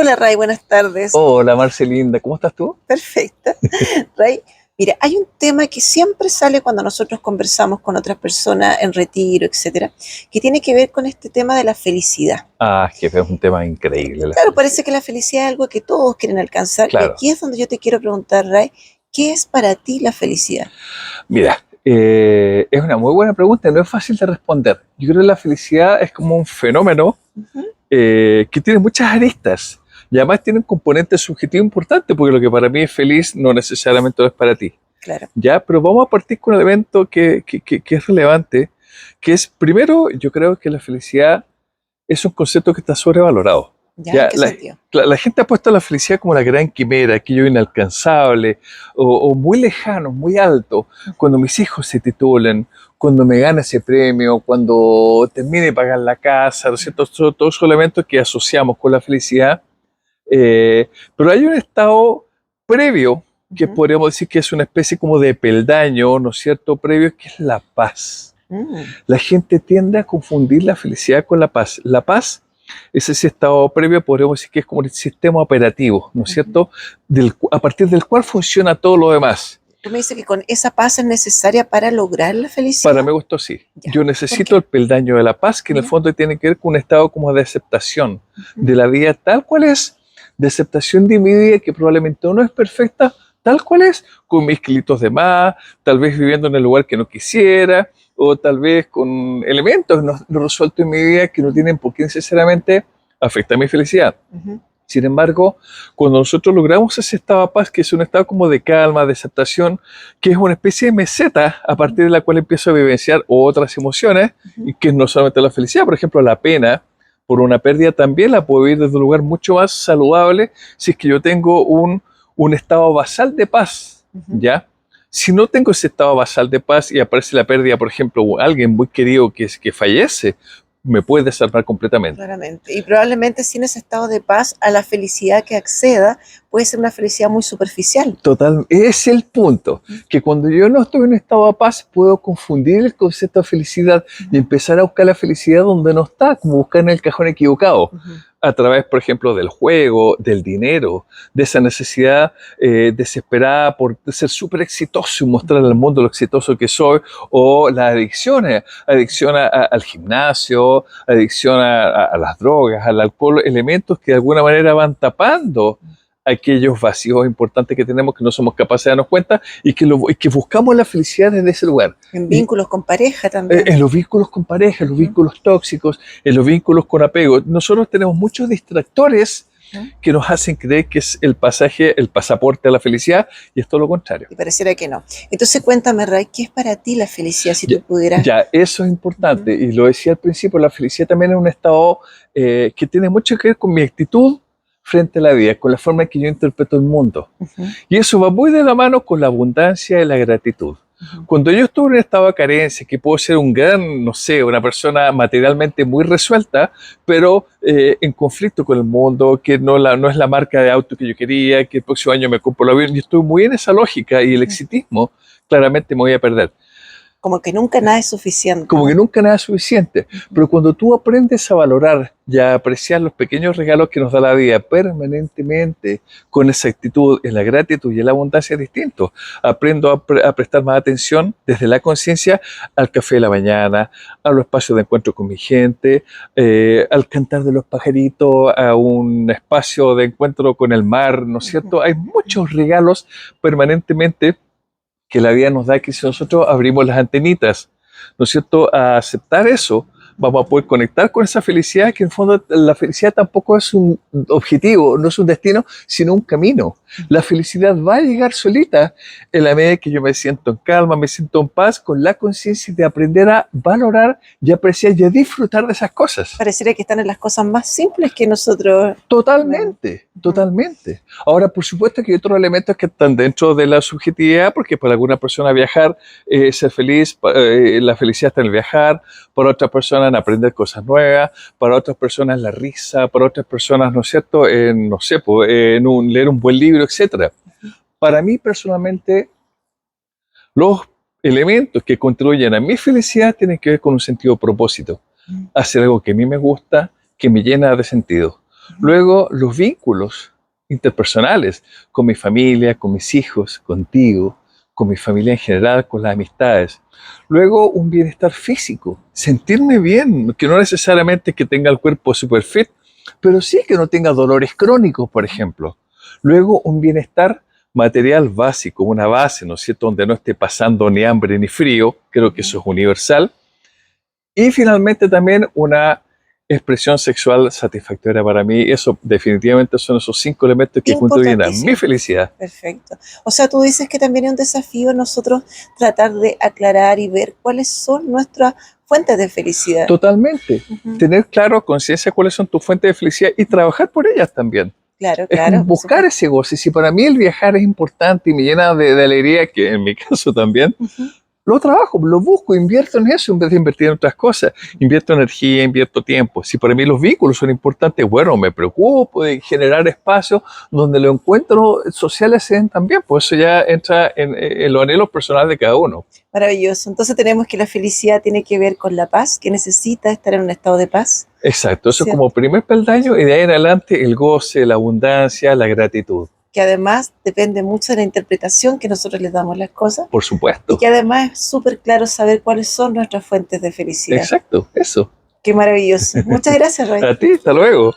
Hola Ray, buenas tardes. Hola Marcelinda, ¿cómo estás tú? Perfecta. Ray, mira, hay un tema que siempre sale cuando nosotros conversamos con otras personas en retiro, etcétera, que tiene que ver con este tema de la felicidad. Ah, es que es un tema increíble la Claro, parece felicidad. que la felicidad es algo que todos quieren alcanzar y Claro, aquí es donde yo te quiero preguntar, Ray, ¿qué es para ti la felicidad? mira, es una muy buena pregunta, no es fácil de responder. Yo creo que la felicidad es como un fenómeno Ujú, que tiene muchas aristas y además tiene un componente subjetivo importante porque lo que para mí es feliz no necesariamente lo es para ti. claro, Ya, pero vamos a partir con un elemento que es relevante, que es, primero, yo creo que la felicidad es un concepto que está sobrevalorado. ¿ya? ¿En Ya, qué sentido? la gente ha puesto la felicidad como la gran quimera, aquello inalcanzable o muy lejano, muy alto. Cuando mis hijos se titulen, cuando me gane ese premio, cuando termine de pagar la casa, ¿no es cierto? Todos esos elementos que asociamos con la felicidad. Pero hay un estado previo que Ujú. podríamos decir que es una especie como de peldaño, ¿no es cierto? Previo, que es la paz. Mm, La gente tiende a confundir la felicidad con la paz. La paz es ese estado previo, podríamos decir que es como el sistema operativo, ¿no es ujú. cierto? A partir del cual funciona todo lo demás. Tú me dices que con esa paz es necesaria para lograr la Para felicidad. mi gusto, sí. Ya. Yo ¿Por necesito qué? el peldaño de la paz, que en el ¿Ya? fondo tiene que ver con un estado como de aceptación Ujú. de la vida tal cual es, de aceptación de mi vida que probablemente no es perfecta, tal cual es, con mis kilitos de más, tal vez viviendo en el lugar que no quisiera, o tal vez con elementos no resueltos en mi vida que no tienen por qué necesariamente afectar mi felicidad. Ujú. Sin embargo, cuando nosotros logramos ese estado de paz, que es un estado como de calma, de aceptación, que es una especie de meseta a Ujú, partir de la cual empiezo a vivenciar otras emociones, ujú. y que no solamente la felicidad, por ejemplo, la pena por una pérdida también la puedo vivir desde un lugar mucho más saludable si es que yo tengo un estado basal de paz, Ujú. ¿ya? Si no tengo ese estado basal de paz y aparece la pérdida, por ejemplo, o alguien muy querido que fallece, me puede desarmar completamente. Claramente. Y probablemente sin ese estado de paz, a la felicidad que acceda puede ser una felicidad muy superficial. Total, es el punto, Ujú, que cuando yo no estoy en un estado de paz, puedo confundir el concepto de felicidad y ujú, empezar a buscar la felicidad donde no está, como buscar en el cajón equivocado, ujú. a través, por ejemplo, del juego, del dinero, de esa necesidad desesperada por ser súper exitoso y mostrar al mundo lo exitoso que soy, o las adicciones, adicción al gimnasio, adicción a las drogas, al alcohol, elementos que de alguna manera van tapando aquellos vacíos importantes que tenemos que no somos capaces de darnos cuenta y que buscamos la felicidad desde ese lugar. En Y vínculos con pareja también. en los vínculos con pareja, en los Ujú, vínculos tóxicos, en los vínculos con apego, nosotros tenemos muchos distractores ujú. que nos hacen creer que es el pasaje, el pasaporte a la felicidad, y es todo lo contrario. Y pareciera que no. Entonces cuéntame, Ray, ¿qué es para ti la felicidad si Ya, tú pudieras? ya, eso es Ujú, importante, y lo decía al principio, la felicidad también es un estado que tiene mucho que ver con mi actitud frente a la vida, con la forma en que yo interpreto el mundo. ujú, Y eso va muy de la mano con la abundancia y la gratitud. ujú, Cuando yo estuve en un estado de carencia, que puedo ser un gran, no sé, una persona materialmente muy resuelta, pero en conflicto con el mundo, que no es la marca de auto que yo quería, que el próximo año me compro el avión, y estoy muy en esa lógica, y el ujú. exitismo, claramente me voy a perder. Como que nunca nada es suficiente, Como que ¿no? nunca nada es suficiente. Ujú. Pero cuando tú aprendes a valorar y a apreciar los pequeños regalos que nos da la vida permanentemente, con esa actitud, en la gratitud y en la abundancia, es distinto. Aprendo a prestar más atención desde la conciencia al café de la mañana, a los espacios de encuentro con mi gente, al cantar de los pajaritos, a un espacio de encuentro con el mar, ¿no es Ujú, cierto? Hay muchos regalos permanentemente que la vida nos da, que si nosotros abrimos las antenitas, ¿no es cierto?, a aceptar eso, vamos a ujú. poder conectar con esa felicidad, que en el fondo la felicidad tampoco es un objetivo, no es un destino, sino un camino. La felicidad va a llegar solita en la medida que yo me siento en calma, me siento en paz, con la conciencia de aprender a valorar y apreciar y a disfrutar de esas cosas. Pareciera que están en las cosas más simples que nosotros vemos. Totalmente, Ujú, totalmente. Ahora, por supuesto que hay otros elementos que están dentro de la subjetividad, porque para alguna persona viajar, ser feliz, la felicidad está en el viajar, para otras personas en aprender cosas nuevas, para otras personas la risa, para otras personas, ¿no es cierto?, en, no sé, pues, leer un buen libro, etcétera. ujú, Para mí, personalmente, los elementos que contribuyen a mi felicidad tienen que ver con un sentido de propósito, ujú. hacer algo que a mí me gusta, que me llena de sentido. Luego, los vínculos interpersonales con mi familia, con mis hijos, contigo, con mi familia en general, con las amistades. Luego, un bienestar físico, sentirme bien, que no necesariamente que tenga el cuerpo super fit, pero sí que no tenga dolores crónicos, por ejemplo. Luego, un bienestar material básico, una base, ¿no es cierto?, donde no esté pasando ni hambre ni frío, creo que eso es universal. Y finalmente también una expresión sexual satisfactoria para mí. Eso definitivamente son esos 5 elementos que junto llenan mi Importantísimo. felicidad. Perfecto. O sea, tú dices que también es un desafío nosotros tratar de aclarar y ver cuáles son nuestras fuentes de felicidad. Totalmente. Ujú. Tener claro, conciencia, cuáles son tus fuentes de felicidad y trabajar por ellas también. Claro, Es como claro, por buscar supuesto. ese goce. Si para mí el viajar es importante y me llena de alegría, que en mi caso también, Ujú. lo trabajo, lo busco, invierto en eso en vez de invertir en otras cosas. Invierto energía, invierto tiempo. Si para mí los vínculos son importantes, bueno, me preocupo de generar espacios donde los encuentros sociales se den también, pues eso ya entra en los anhelos personales de cada uno. Maravilloso. Entonces tenemos que la felicidad tiene que ver con la paz, que necesita estar en un estado de paz, Exacto, eso es como ¿cierto? primer peldaño y de ahí en adelante el goce, la abundancia, la gratitud, Que además depende mucho de la interpretación que nosotros les damos a las cosas por y supuesto. que además es súper claro saber cuáles son nuestras fuentes de felicidad. Exacto, eso. Qué maravilloso. Muchas gracias, Roy. A ti, hasta luego.